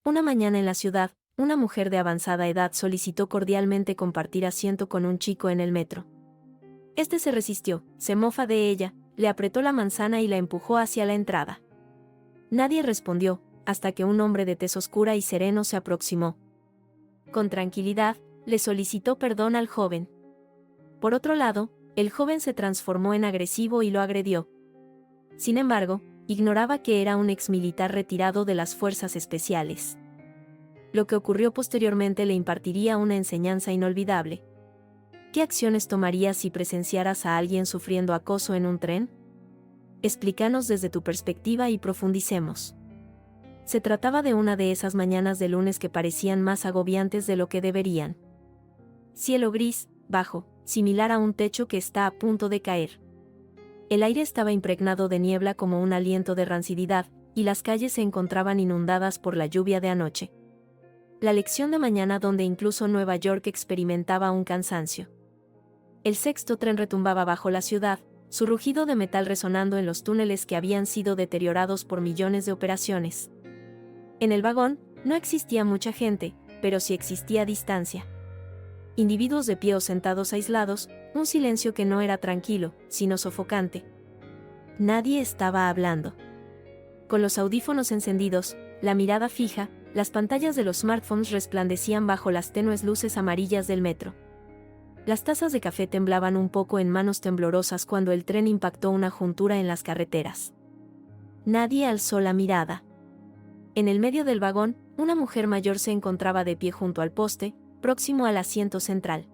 Una mañana en la ciudad, una mujer de avanzada edad solicitó cordialmente compartir asiento con un chico en el metro. Este se resistió, se mofa de ella, le apretó la manzana y la empujó hacia la entrada. Nadie respondió, hasta que un hombre de tez oscura y sereno se aproximó. Con tranquilidad, le solicitó perdón al joven. Por otro lado, el joven se transformó en agresivo y lo agredió. Sin embargo, ignoraba que era un exmilitar retirado de las fuerzas especiales. Lo que ocurrió posteriormente le impartiría una enseñanza inolvidable. ¿Qué acciones tomarías si presenciaras a alguien sufriendo acoso en un tren? Explícanos desde tu perspectiva y profundicemos. Se trataba de una de esas mañanas de lunes que parecían más agobiantes de lo que deberían. Cielo gris, bajo, similar a un techo que está a punto de caer. El aire estaba impregnado de niebla como un aliento de rancididad, y las calles se encontraban inundadas por la lluvia de anoche. La lección de mañana donde incluso Nueva York experimentaba un cansancio. El sexto tren retumbaba bajo la ciudad, su rugido de metal resonando en los túneles que habían sido deteriorados por millones de operaciones. En el vagón, no existía mucha gente, pero sí existía distancia. Individuos de pie o sentados aislados, un silencio que no era tranquilo, sino sofocante. Nadie estaba hablando. Con los audífonos encendidos, la mirada fija, las pantallas de los smartphones resplandecían bajo las tenues luces amarillas del metro. Las tazas de café temblaban un poco en manos temblorosas cuando el tren impactó una juntura en las carreteras. Nadie alzó la mirada. En el medio del vagón, una mujer mayor se encontraba de pie junto al poste, próximo al asiento central.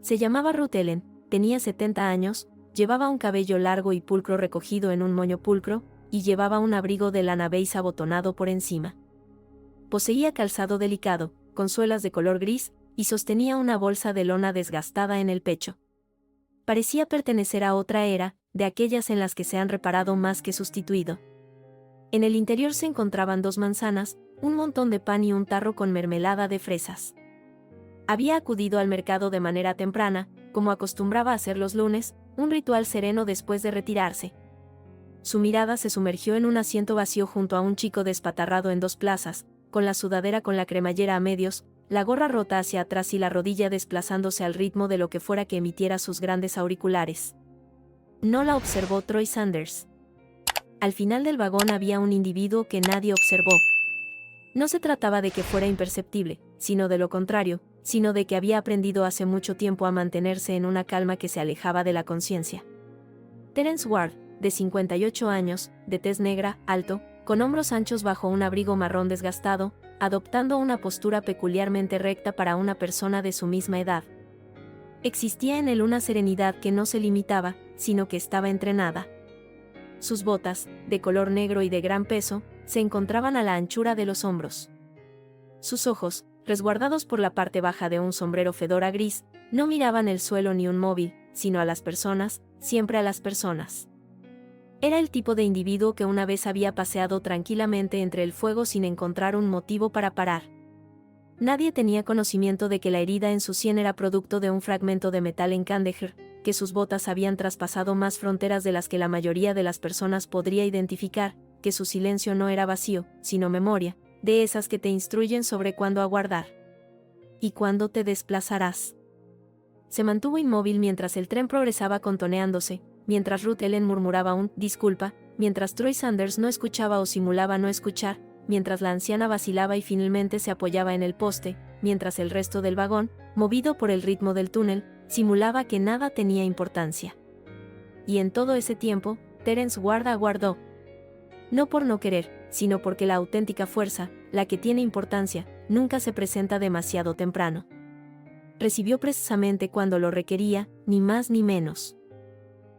Se llamaba Ruth Ellen, tenía 70 años, llevaba un cabello largo y pulcro recogido en un moño pulcro, y llevaba un abrigo de lana beige abotonado por encima. Poseía calzado delicado, con suelas de color gris, y sostenía una bolsa de lona desgastada en el pecho. Parecía pertenecer a otra era, de aquellas en las que se han reparado más que sustituido. En el interior se encontraban 2 manzanas, un montón de pan y un tarro con mermelada de fresas. Había acudido al mercado de manera temprana, como acostumbraba hacer los lunes, un ritual sereno después de retirarse. Su mirada se sumergió en un asiento vacío junto a un chico despatarrado en 2 plazas, con la sudadera con la cremallera a medios, la gorra rota hacia atrás y la rodilla desplazándose al ritmo de lo que fuera que emitiera sus grandes auriculares. No la observó Troy Sanders. Al final del vagón había un individuo que nadie observó. No se trataba de que fuera imperceptible, sino de lo contrario, sino de que había aprendido hace mucho tiempo a mantenerse en una calma que se alejaba de la conciencia. Terence Ward, de 58 años, de tez negra, alto, con hombros anchos bajo un abrigo marrón desgastado, adoptando una postura peculiarmente recta para una persona de su misma edad. Existía en él una serenidad que no se limitaba, sino que estaba entrenada. Sus botas, de color negro y de gran peso, se encontraban a la anchura de los hombros. Sus ojos, resguardados por la parte baja de un sombrero fedora gris, no miraban el suelo ni un móvil, sino a las personas, siempre a las personas. Era el tipo de individuo que una vez había paseado tranquilamente entre el fuego sin encontrar un motivo para parar. Nadie tenía conocimiento de que la herida en su sien era producto de un fragmento de metal en Kandahar, que sus botas habían traspasado más fronteras de las que la mayoría de las personas podría identificar, que su silencio no era vacío, sino memoria, de esas que te instruyen sobre cuándo aguardar. ¿Y cuándo te desplazarás? Se mantuvo inmóvil mientras el tren progresaba contoneándose, mientras Ruth Ellen murmuraba un «disculpa», mientras Troy Sanders no escuchaba o simulaba no escuchar, mientras la anciana vacilaba y finalmente se apoyaba en el poste, mientras el resto del vagón, movido por el ritmo del túnel, simulaba que nada tenía importancia. Y en todo ese tiempo, Terence Ward aguardó. No por no querer, sino porque la auténtica fuerza, la que tiene importancia, nunca se presenta demasiado temprano. Recibió precisamente cuando lo requería, ni más ni menos.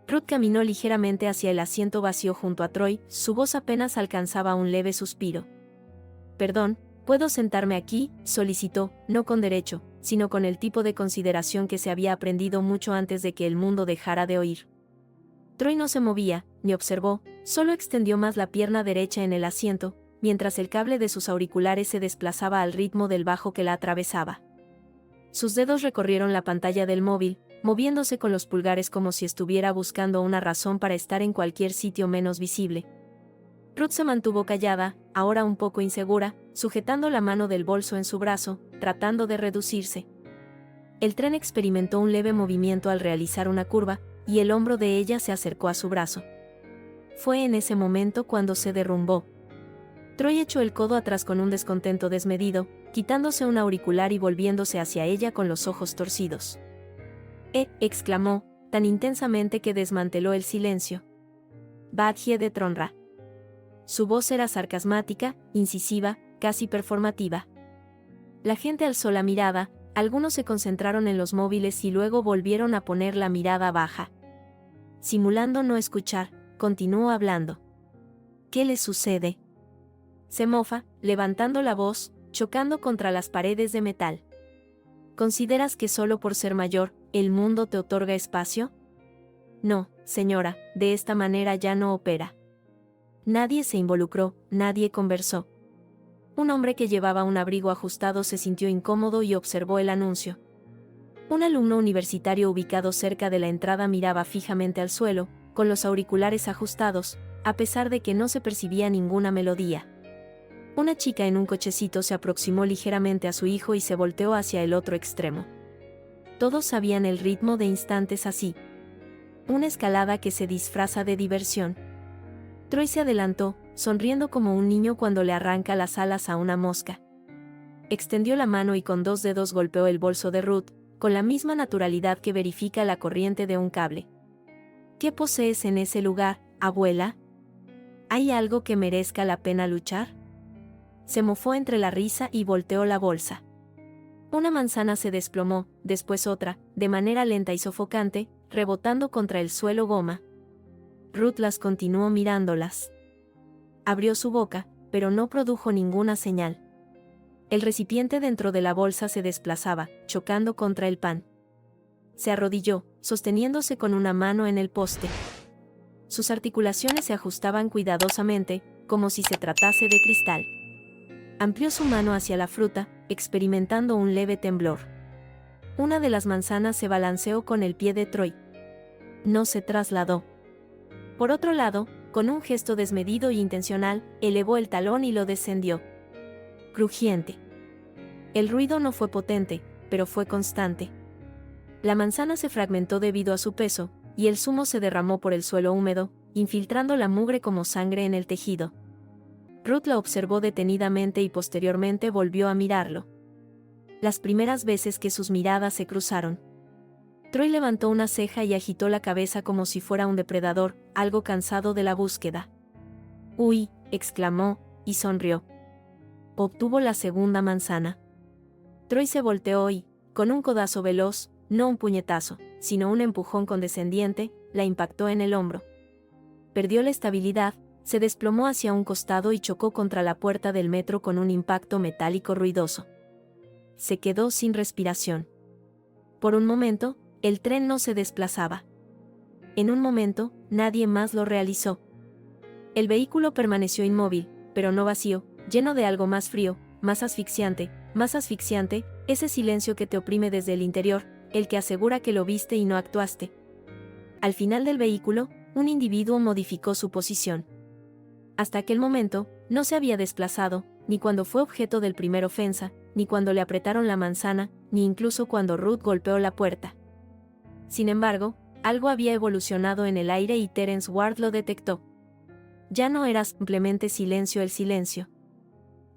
Ruth caminó ligeramente hacia el asiento vacío junto a Troy, su voz apenas alcanzaba un leve suspiro. «Perdón, ¿puedo sentarme aquí?», solicitó, no con derecho, sino con el tipo de consideración que se había aprendido mucho antes de que el mundo dejara de oír. Troy no se movía, ni observó, solo extendió más la pierna derecha en el asiento, mientras el cable de sus auriculares se desplazaba al ritmo del bajo que la atravesaba. Sus dedos recorrieron la pantalla del móvil, moviéndose con los pulgares como si estuviera buscando una razón para estar en cualquier sitio menos visible. Ruth se mantuvo callada, ahora un poco insegura, sujetando la mano del bolso en su brazo, tratando de reducirse. El tren experimentó un leve movimiento al realizar una curva, y el hombro de ella se acercó a su brazo. Fue en ese momento cuando se derrumbó. Troy echó el codo atrás con un descontento desmedido, quitándose un auricular y volviéndose hacia ella con los ojos torcidos. Exclamó, tan intensamente que desmanteló el silencio. Badgie de Tronra. Su voz era sarcasmática, incisiva, casi performativa. La gente alzó la mirada, algunos se concentraron en los móviles y luego volvieron a poner la mirada baja. Simulando no escuchar, continuó hablando. ¿Qué le sucede? Se mofa, levantando la voz, chocando contra las paredes de metal. ¿Consideras que solo por ser mayor, el mundo te otorga espacio? No, señora, de esta manera ya no opera. Nadie se involucró, nadie conversó. Un hombre que llevaba un abrigo ajustado se sintió incómodo y observó el anuncio. Un alumno universitario ubicado cerca de la entrada miraba fijamente al suelo, con los auriculares ajustados, a pesar de que no se percibía ninguna melodía. Una chica en un cochecito se aproximó ligeramente a su hijo y se volteó hacia el otro extremo. Todos sabían el ritmo de instantes así. Una escalada que se disfraza de diversión. Troy se adelantó, sonriendo como un niño cuando le arranca las alas a una mosca. Extendió la mano y con 2 dedos golpeó el bolso de Ruth, con la misma naturalidad que verifica la corriente de un cable. ¿Qué posees en ese lugar, abuela? ¿Hay algo que merezca la pena luchar? Se mofó entre la risa y volteó la bolsa. Una manzana se desplomó, después otra, de manera lenta y sofocante, rebotando contra el suelo goma. Ruth las continuó mirándolas. Abrió su boca, pero no produjo ninguna señal. El recipiente dentro de la bolsa se desplazaba, chocando contra el pan. Se arrodilló, sosteniéndose con una mano en el poste. Sus articulaciones se ajustaban cuidadosamente, como si se tratase de cristal. Amplió su mano hacia la fruta, experimentando un leve temblor. Una de las manzanas se balanceó con el pie de Troy. No se trasladó. Por otro lado, con un gesto desmedido e intencional, elevó el talón y lo descendió. Crujiente. El ruido no fue potente, pero fue constante. La manzana se fragmentó debido a su peso, y el zumo se derramó por el suelo húmedo, infiltrando la mugre como sangre en el tejido. Ruth la observó detenidamente y posteriormente volvió a mirarlo. Las primeras veces que sus miradas se cruzaron. Troy levantó una ceja y agitó la cabeza como si fuera un depredador, algo cansado de la búsqueda. «Uy», exclamó, y sonrió. Obtuvo la segunda manzana. Troy se volteó y, con un codazo veloz, no un puñetazo, sino un empujón condescendiente, la impactó en el hombro. Perdió la estabilidad, se desplomó hacia un costado y chocó contra la puerta del metro con un impacto metálico ruidoso. Se quedó sin respiración. Por un momento, el tren no se desplazaba. En un momento, nadie más lo realizó. El vehículo permaneció inmóvil, pero no vacío, lleno de algo más frío, más asfixiante, ese silencio que te oprime desde el interior, el que asegura que lo viste y no actuaste. Al final del vehículo, un individuo modificó su posición. Hasta aquel momento, no se había desplazado, ni cuando fue objeto del primer ofensa, ni cuando le apretaron la manzana, ni incluso cuando Ruth golpeó la puerta. Sin embargo, algo había evolucionado en el aire y Terence Ward lo detectó. Ya no era simplemente silencio el silencio.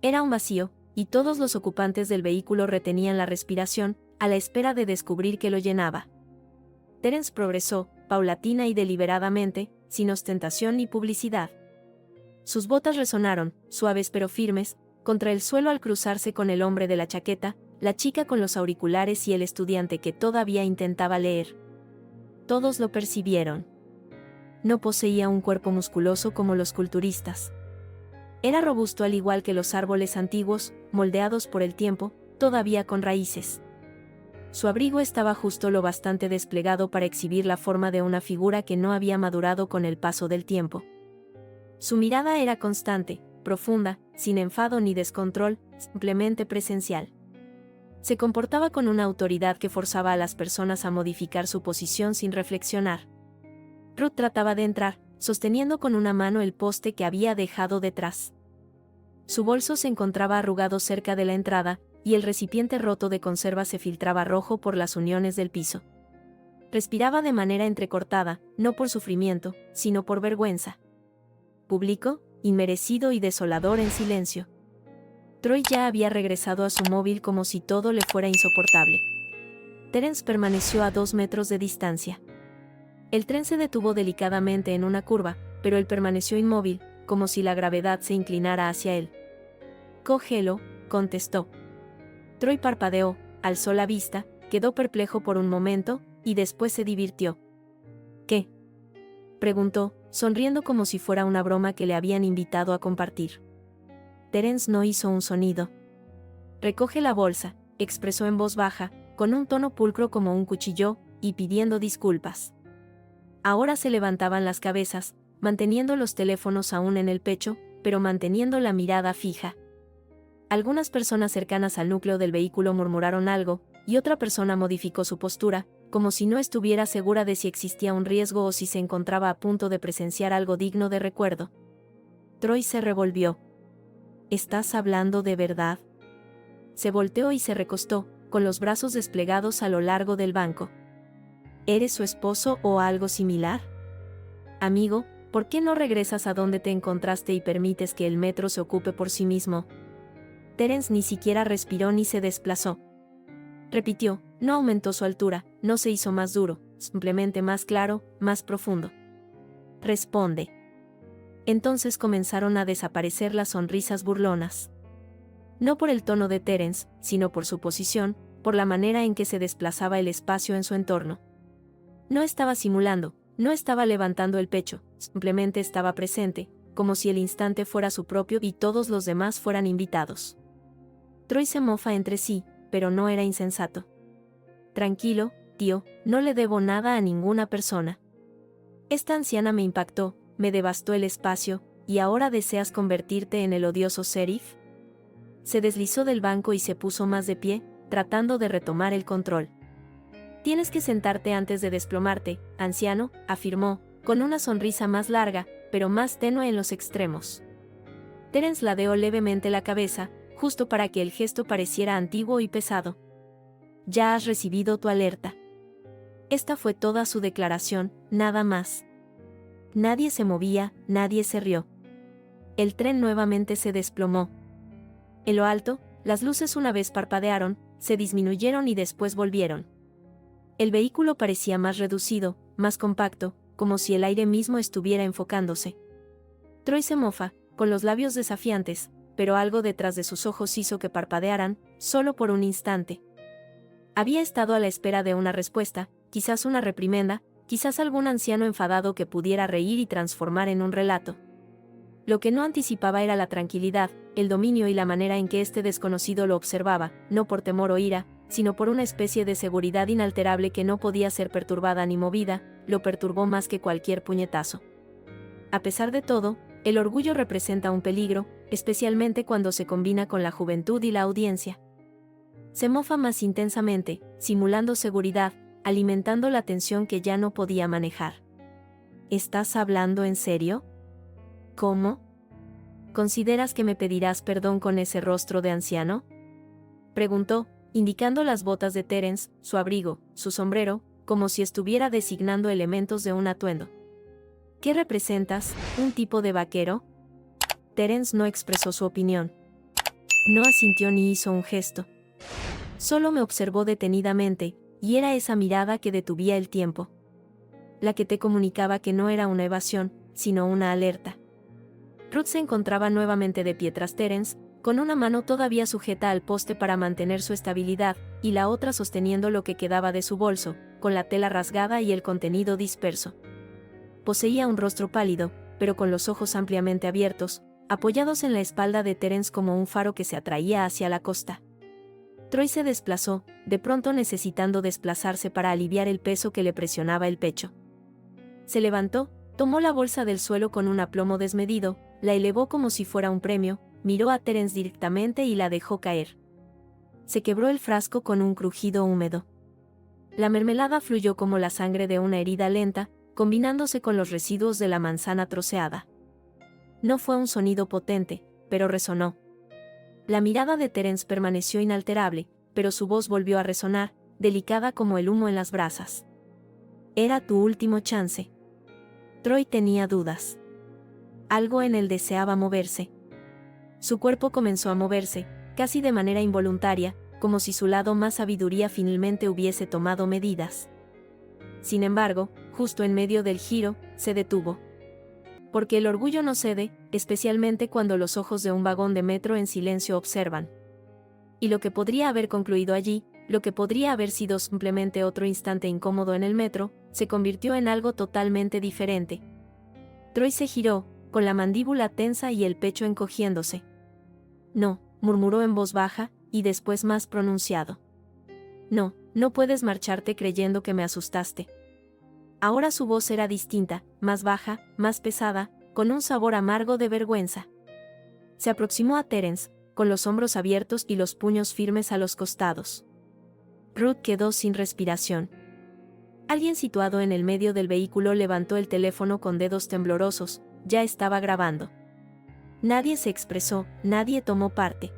Era un vacío, y todos los ocupantes del vehículo retenían la respiración, a la espera de descubrir qué lo llenaba. Terence progresó, paulatina y deliberadamente, sin ostentación ni publicidad. Sus botas resonaron, suaves pero firmes, contra el suelo al cruzarse con el hombre de la chaqueta, la chica con los auriculares y el estudiante que todavía intentaba leer. Todos lo percibieron. No poseía un cuerpo musculoso como los culturistas. Era robusto al igual que los árboles antiguos, moldeados por el tiempo, todavía con raíces. Su abrigo estaba justo lo bastante desplegado para exhibir la forma de una figura que no había madurado con el paso del tiempo. Su mirada era constante, profunda, sin enfado ni descontrol, simplemente presencial. Se comportaba con una autoridad que forzaba a las personas a modificar su posición sin reflexionar. Ruth trataba de entrar, sosteniendo con una mano el poste que había dejado detrás. Su bolso se encontraba arrugado cerca de la entrada, y el recipiente roto de conserva se filtraba rojo por las uniones del piso. Respiraba de manera entrecortada, no por sufrimiento, sino por vergüenza. Público, inmerecido y desolador en silencio. Troy ya había regresado a su móvil como si todo le fuera insoportable. Terence permaneció a 2 metros de distancia. El tren se detuvo delicadamente en una curva, pero él permaneció inmóvil, como si la gravedad se inclinara hacia él. «Cógelo», contestó. Troy parpadeó, alzó la vista, quedó perplejo por un momento, y después se divirtió. «¿Qué?», preguntó, sonriendo como si fuera una broma que le habían invitado a compartir. Terence no hizo un sonido. «Recoge la bolsa», expresó en voz baja, con un tono pulcro como un cuchillo, y pidiendo disculpas. Ahora se levantaban las cabezas, manteniendo los teléfonos aún en el pecho, pero manteniendo la mirada fija. Algunas personas cercanas al núcleo del vehículo murmuraron algo, y otra persona modificó su postura, como si no estuviera segura de si existía un riesgo o si se encontraba a punto de presenciar algo digno de recuerdo. Troy se revolvió. «¿Estás hablando de verdad?». Se volteó y se recostó, con los brazos desplegados a lo largo del banco. «¿Eres su esposo o algo similar? Amigo, ¿por qué no regresas a donde te encontraste y permites que el metro se ocupe por sí mismo?». Terence ni siquiera respiró ni se desplazó. Repitió, no aumentó su altura, no se hizo más duro, simplemente más claro, más profundo. «Responde». Entonces comenzaron a desaparecer las sonrisas burlonas. No por el tono de Terence, sino por su posición, por la manera en que se desplazaba el espacio en su entorno. No estaba simulando, no estaba levantando el pecho, simplemente estaba presente, como si el instante fuera su propio y todos los demás fueran invitados. Troy se mofa entre sí, pero no era insensato. «Tranquilo, tío, no le debo nada a ninguna persona. Esta anciana me impactó, me devastó el espacio, ¿y ahora deseas convertirte en el odioso sheriff?». Se deslizó del banco y se puso más de pie, tratando de retomar el control. «Tienes que sentarte antes de desplomarte, anciano», afirmó, con una sonrisa más larga, pero más tenue en los extremos. Terence ladeó levemente la cabeza, justo para que el gesto pareciera antiguo y pesado. «Ya has recibido tu alerta». Esta fue toda su declaración, nada más. Nadie se movía, nadie se rió. El tren nuevamente se desplomó. En lo alto, las luces una vez parpadearon, se disminuyeron y después volvieron. El vehículo parecía más reducido, más compacto, como si el aire mismo estuviera enfocándose. Troy se mofa, con los labios desafiantes, pero algo detrás de sus ojos hizo que parpadearan, solo por un instante. Había estado a la espera de una respuesta, quizás una reprimenda, quizás algún anciano enfadado que pudiera reír y transformar en un relato. Lo que no anticipaba era la tranquilidad, el dominio y la manera en que este desconocido lo observaba, no por temor o ira, sino por una especie de seguridad inalterable que no podía ser perturbada ni movida, lo perturbó más que cualquier puñetazo. A pesar de todo, el orgullo representa un peligro, especialmente cuando se combina con la juventud y la audiencia. Se mofa más intensamente, simulando seguridad, alimentando la tensión que ya no podía manejar. «¿Estás hablando en serio? ¿Cómo? ¿Consideras que me pedirás perdón con ese rostro de anciano?», preguntó, indicando las botas de Terence, su abrigo, su sombrero, como si estuviera designando elementos de un atuendo. «¿Qué representas, un tipo de vaquero?». Terence no expresó su opinión. No asintió ni hizo un gesto. Solo me observó detenidamente, y era esa mirada que detuvía el tiempo. La que te comunicaba que no era una evasión, sino una alerta. Ruth se encontraba nuevamente de pie tras Terence, con una mano todavía sujeta al poste para mantener su estabilidad, y la otra sosteniendo lo que quedaba de su bolso, con la tela rasgada y el contenido disperso. Poseía un rostro pálido, pero con los ojos ampliamente abiertos, apoyados en la espalda de Terence como un faro que se atraía hacia la costa. Troy se desplazó, de pronto necesitando desplazarse para aliviar el peso que le presionaba el pecho. Se levantó, tomó la bolsa del suelo con un aplomo desmedido, la elevó como si fuera un premio, miró a Terence directamente y la dejó caer. Se quebró el frasco con un crujido húmedo. La mermelada fluyó como la sangre de una herida lenta, combinándose con los residuos de la manzana troceada. No fue un sonido potente, pero resonó. La mirada de Terence permaneció inalterable, pero su voz volvió a resonar, delicada como el humo en las brasas. Era tu último chance. Troy tenía dudas. Algo en él deseaba moverse. Su cuerpo comenzó a moverse, casi de manera involuntaria, como si su lado más sabiduría finalmente hubiese tomado medidas. Sin embargo, justo en medio del giro, se detuvo. Porque el orgullo no cede, especialmente cuando los ojos de un vagón de metro en silencio observan. Y lo que podría haber concluido allí, lo que podría haber sido simplemente otro instante incómodo en el metro, se convirtió en algo totalmente diferente. Troy se giró, con la mandíbula tensa y el pecho encogiéndose. No, murmuró en voz baja, y después más pronunciado. No, no puedes marcharte creyendo que me asustaste. Ahora su voz era distinta, más baja, más pesada, con un sabor amargo de vergüenza. Se aproximó a Terence, con los hombros abiertos y los puños firmes a los costados. Ruth quedó sin respiración. Alguien situado en el medio del vehículo levantó el teléfono con dedos temblorosos, ya estaba grabando. Nadie se expresó, nadie tomó parte.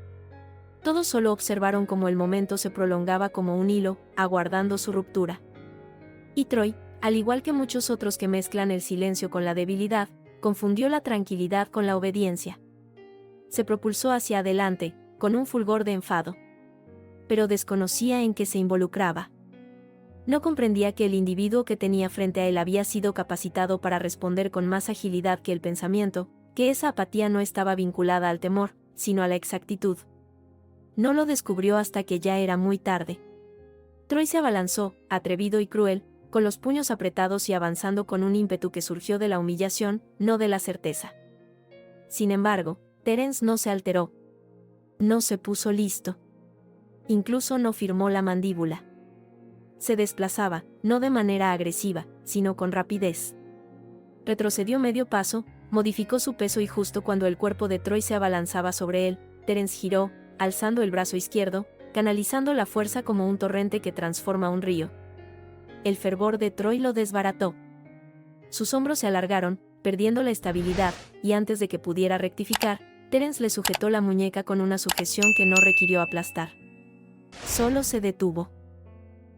Todos solo observaron cómo el momento se prolongaba como un hilo, aguardando su ruptura. Y Troy, al igual que muchos otros que mezclan el silencio con la debilidad, confundió la tranquilidad con la obediencia. Se propulsó hacia adelante, con un fulgor de enfado. Pero desconocía en qué se involucraba. No comprendía que el individuo que tenía frente a él había sido capacitado para responder con más agilidad que el pensamiento, que esa apatía no estaba vinculada al temor, sino a la exactitud. No lo descubrió hasta que ya era muy tarde. Troy se abalanzó, atrevido y cruel, con los puños apretados y avanzando con un ímpetu que surgió de la humillación, no de la certeza. Sin embargo, Terence no se alteró. No se puso listo. Incluso no firmó la mandíbula. Se desplazaba, no de manera agresiva, sino con rapidez. Retrocedió medio paso, modificó su peso y justo cuando el cuerpo de Troy se abalanzaba sobre él, Terence giró, alzando el brazo izquierdo, canalizando la fuerza como un torrente que transforma un río. El fervor de Troy lo desbarató. Sus hombros se alargaron, perdiendo la estabilidad, y antes de que pudiera rectificar, Terence le sujetó la muñeca con una sujeción que no requirió aplastar. Solo se detuvo.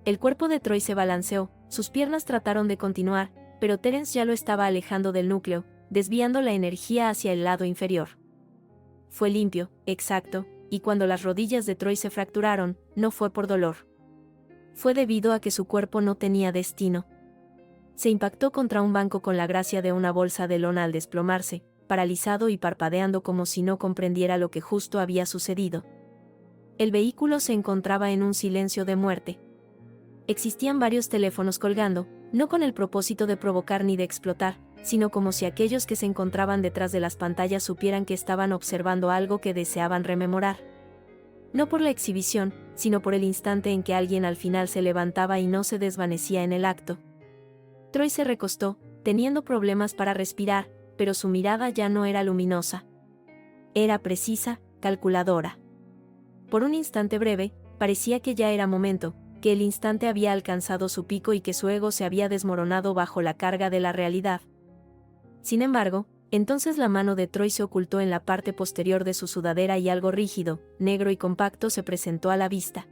El cuerpo de Troy se balanceó, sus piernas trataron de continuar, pero Terence ya lo estaba alejando del núcleo, desviando la energía hacia el lado inferior. Fue limpio, exacto, y cuando las rodillas de Troy se fracturaron, no fue por dolor. Fue debido a que su cuerpo no tenía destino. Se impactó contra un banco con la gracia de una bolsa de lona al desplomarse, paralizado y parpadeando como si no comprendiera lo que justo había sucedido. El vehículo se encontraba en un silencio de muerte. Existían varios teléfonos colgando, no con el propósito de provocar ni de explotar, sino como si aquellos que se encontraban detrás de las pantallas supieran que estaban observando algo que deseaban rememorar. No por la exhibición, sino por el instante en que alguien al final se levantaba y no se desvanecía en el acto. Troy se recostó, teniendo problemas para respirar, pero su mirada ya no era luminosa. Era precisa, calculadora. Por un instante breve, parecía que ya era momento, que el instante había alcanzado su pico y que su ego se había desmoronado bajo la carga de la realidad. Sin embargo, entonces la mano de Troy se ocultó en la parte posterior de su sudadera y algo rígido, negro y compacto se presentó a la vista.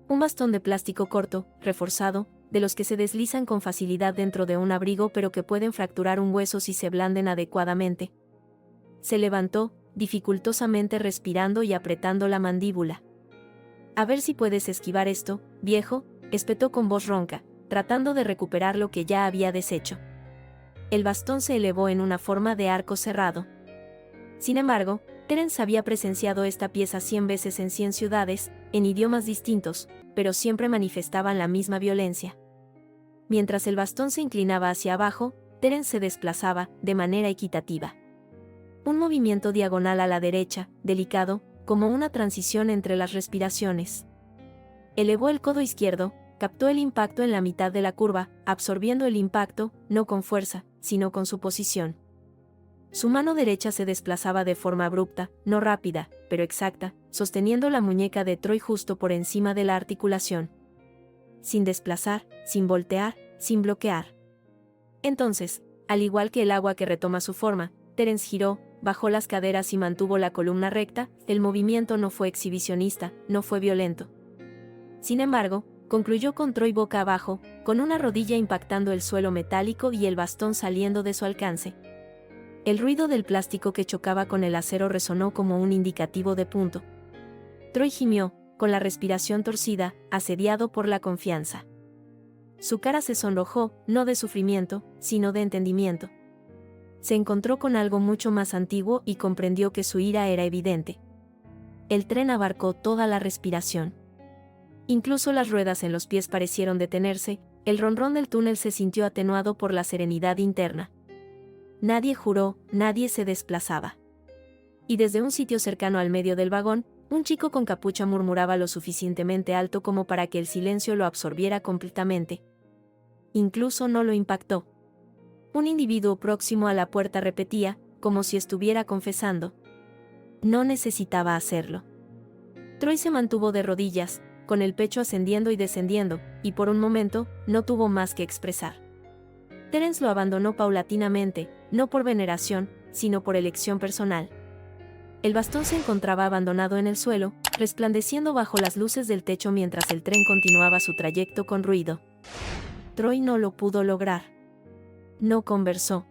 Un bastón de plástico corto, reforzado, de los que se deslizan con facilidad dentro de un abrigo pero que pueden fracturar un hueso si se blanden adecuadamente. Se levantó, dificultosamente respirando y apretando la mandíbula. A ver si puedes esquivar esto, viejo, espetó con voz ronca, tratando de recuperar lo que ya había deshecho. El bastón se elevó en una forma de arco cerrado. Sin embargo, Terence había presenciado esta pieza 100 veces en 100 ciudades, en idiomas distintos, pero siempre manifestaban la misma violencia. Mientras el bastón se inclinaba hacia abajo, Terence se desplazaba, de manera equitativa. Un movimiento diagonal a la derecha, delicado, como una transición entre las respiraciones. Elevó el codo izquierdo, captó el impacto en la mitad de la curva, absorbiendo el impacto, no con fuerza, sino con su posición. Su mano derecha se desplazaba de forma abrupta, no rápida, pero exacta, sosteniendo la muñeca de Troy justo por encima de la articulación. Sin desplazar, sin voltear, sin bloquear. Entonces, al igual que el agua que retoma su forma, Terence giró, bajó las caderas y mantuvo la columna recta. El movimiento no fue exhibicionista, no fue violento. Sin embargo, concluyó con Troy boca abajo, con una rodilla impactando el suelo metálico y el bastón saliendo de su alcance. El ruido del plástico que chocaba con el acero resonó como un indicativo de punto. Troy gimió, con la respiración torcida, asediado por la confianza. Su cara se sonrojó, no de sufrimiento, sino de entendimiento. Se encontró con algo mucho más antiguo y comprendió que su ira era evidente. El tren abarcó toda la respiración. Incluso las ruedas en los pies parecieron detenerse, el ronrón del túnel se sintió atenuado por la serenidad interna. Nadie juró, nadie se desplazaba. Y desde un sitio cercano al medio del vagón, un chico con capucha murmuraba lo suficientemente alto como para que el silencio lo absorbiera completamente. Incluso no lo impactó. Un individuo próximo a la puerta repetía, como si estuviera confesando. No necesitaba hacerlo. Troy se mantuvo de rodillas, con el pecho ascendiendo y descendiendo, y por un momento, no tuvo más que expresar. Terence lo abandonó paulatinamente, no por veneración, sino por elección personal. El bastón se encontraba abandonado en el suelo, resplandeciendo bajo las luces del techo mientras el tren continuaba su trayecto con ruido. Troy no lo pudo lograr. No conversó.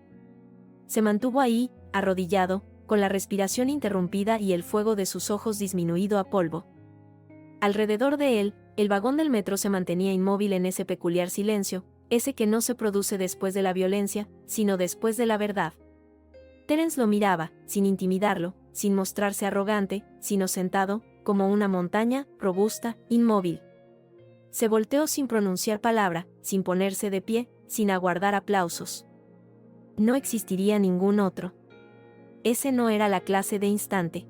Se mantuvo ahí, arrodillado, con la respiración interrumpida y el fuego de sus ojos disminuido a polvo. Alrededor de él, el vagón del metro se mantenía inmóvil en ese peculiar silencio, ese que no se produce después de la violencia, sino después de la verdad. Terence lo miraba, sin intimidarlo, sin mostrarse arrogante, sino sentado, como una montaña, robusta, inmóvil. Se volteó sin pronunciar palabra, sin ponerse de pie, sin aguardar aplausos. No existiría ningún otro. Ese no era la clase de instante.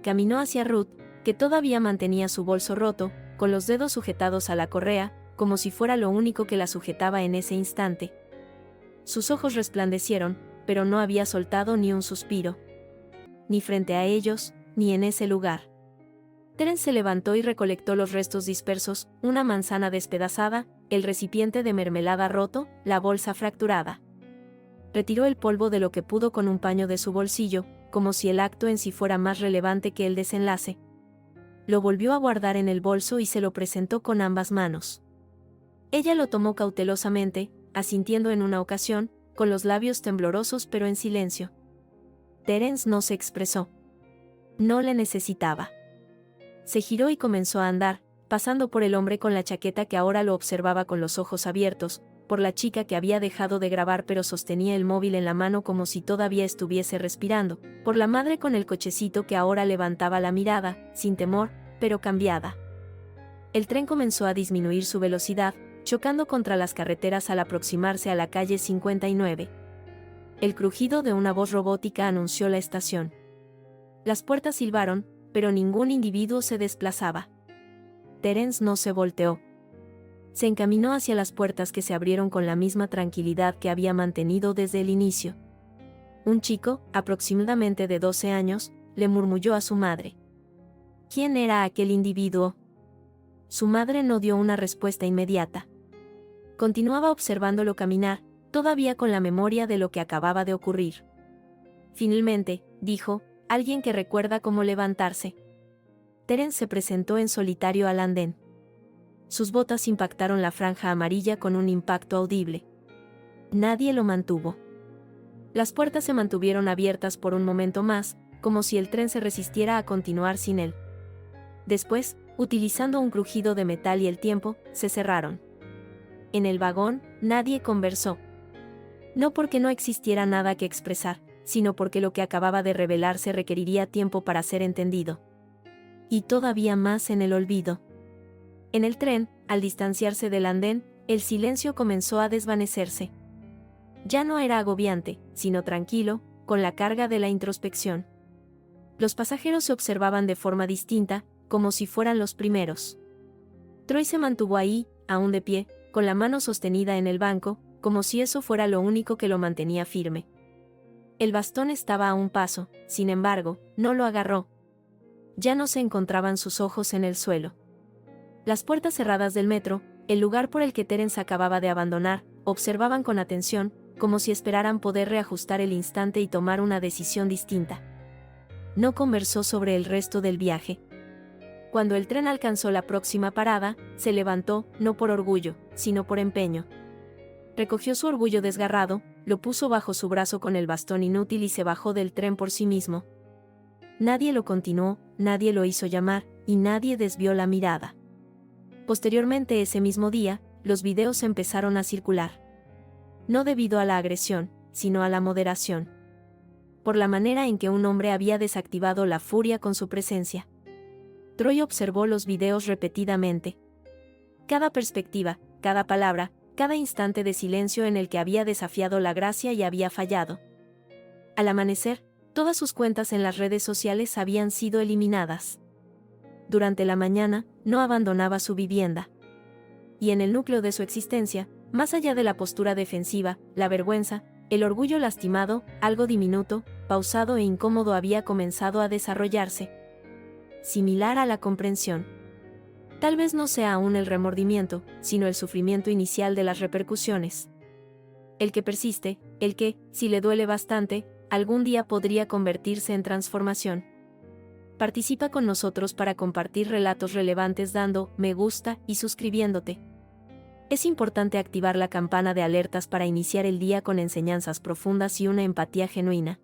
Caminó hacia Ruth, que todavía mantenía su bolso roto, con los dedos sujetados a la correa, como si fuera lo único que la sujetaba en ese instante. Sus ojos resplandecieron, pero no había soltado ni un suspiro. Ni frente a ellos, ni en ese lugar. Terence se levantó y recolectó los restos dispersos, una manzana despedazada, el recipiente de mermelada roto, la bolsa fracturada. Retiró el polvo de lo que pudo con un paño de su bolsillo, como si el acto en sí fuera más relevante que el desenlace. Lo volvió a guardar en el bolso y se lo presentó con ambas manos. Ella lo tomó cautelosamente, asintiendo en una ocasión, con los labios temblorosos pero en silencio. Terence no se expresó. No le necesitaba. Se giró y comenzó a andar, pasando por el hombre con la chaqueta que ahora lo observaba con los ojos abiertos, por la chica que había dejado de grabar pero sostenía el móvil en la mano como si todavía estuviese respirando, por la madre con el cochecito que ahora levantaba la mirada, sin temor, pero cambiada. El tren comenzó a disminuir su velocidad, chocando contra las carreteras al aproximarse a la calle 59. El crujido de una voz robótica anunció la estación. Las puertas silbaron, pero ningún individuo se desplazaba. Terence no se volteó. Se encaminó hacia las puertas que se abrieron con la misma tranquilidad que había mantenido desde el inicio. Un chico, aproximadamente de 12 años, le murmulló a su madre. ¿Quién era aquel individuo? Su madre no dio una respuesta inmediata. Continuaba observándolo caminar, todavía con la memoria de lo que acababa de ocurrir. Finalmente, dijo, alguien que recuerda cómo levantarse. Terence se presentó en solitario al andén. Sus botas impactaron la franja amarilla con un impacto audible. Nadie lo mantuvo. Las puertas se mantuvieron abiertas por un momento más, como si el tren se resistiera a continuar sin él. Después, utilizando un crujido de metal y el tiempo, se cerraron. En el vagón, nadie conversó. No porque no existiera nada que expresar, sino porque lo que acababa de revelarse requeriría tiempo para ser entendido. Y todavía más en el olvido. En el tren, al distanciarse del andén, el silencio comenzó a desvanecerse. Ya no era agobiante, sino tranquilo, con la carga de la introspección. Los pasajeros se observaban de forma distinta, como si fueran los primeros. Troy se mantuvo ahí, aún de pie, con la mano sostenida en el banco, como si eso fuera lo único que lo mantenía firme. El bastón estaba a un paso, sin embargo, no lo agarró. Ya no se encontraban sus ojos en el suelo. Las puertas cerradas del metro, el lugar por el que Terence acababa de abandonar, observaban con atención, como si esperaran poder reajustar el instante y tomar una decisión distinta. No conversó sobre el resto del viaje. Cuando el tren alcanzó la próxima parada, se levantó, no por orgullo, sino por empeño. Recogió su orgullo desgarrado, lo puso bajo su brazo con el bastón inútil y se bajó del tren por sí mismo. Nadie lo continuó, nadie lo hizo llamar, y nadie desvió la mirada. Posteriormente ese mismo día, los videos empezaron a circular. No debido a la agresión, sino a la moderación. Por la manera en que un hombre había desactivado la furia con su presencia. Troy observó los videos repetidamente. Cada perspectiva, cada palabra, cada instante de silencio en el que había desafiado la gracia y había fallado. Al amanecer, todas sus cuentas en las redes sociales habían sido eliminadas. Durante la mañana, no abandonaba su vivienda. Y en el núcleo de su existencia, más allá de la postura defensiva, la vergüenza, el orgullo lastimado, algo diminuto, pausado e incómodo había comenzado a desarrollarse. Similar a la comprensión. Tal vez no sea aún el remordimiento, sino el sufrimiento inicial de las repercusiones. El que persiste, el que, si le duele bastante, algún día podría convertirse en transformación. Participa con nosotros para compartir relatos relevantes dando me gusta y suscribiéndote. Es importante activar la campana de alertas para iniciar el día con enseñanzas profundas y una empatía genuina.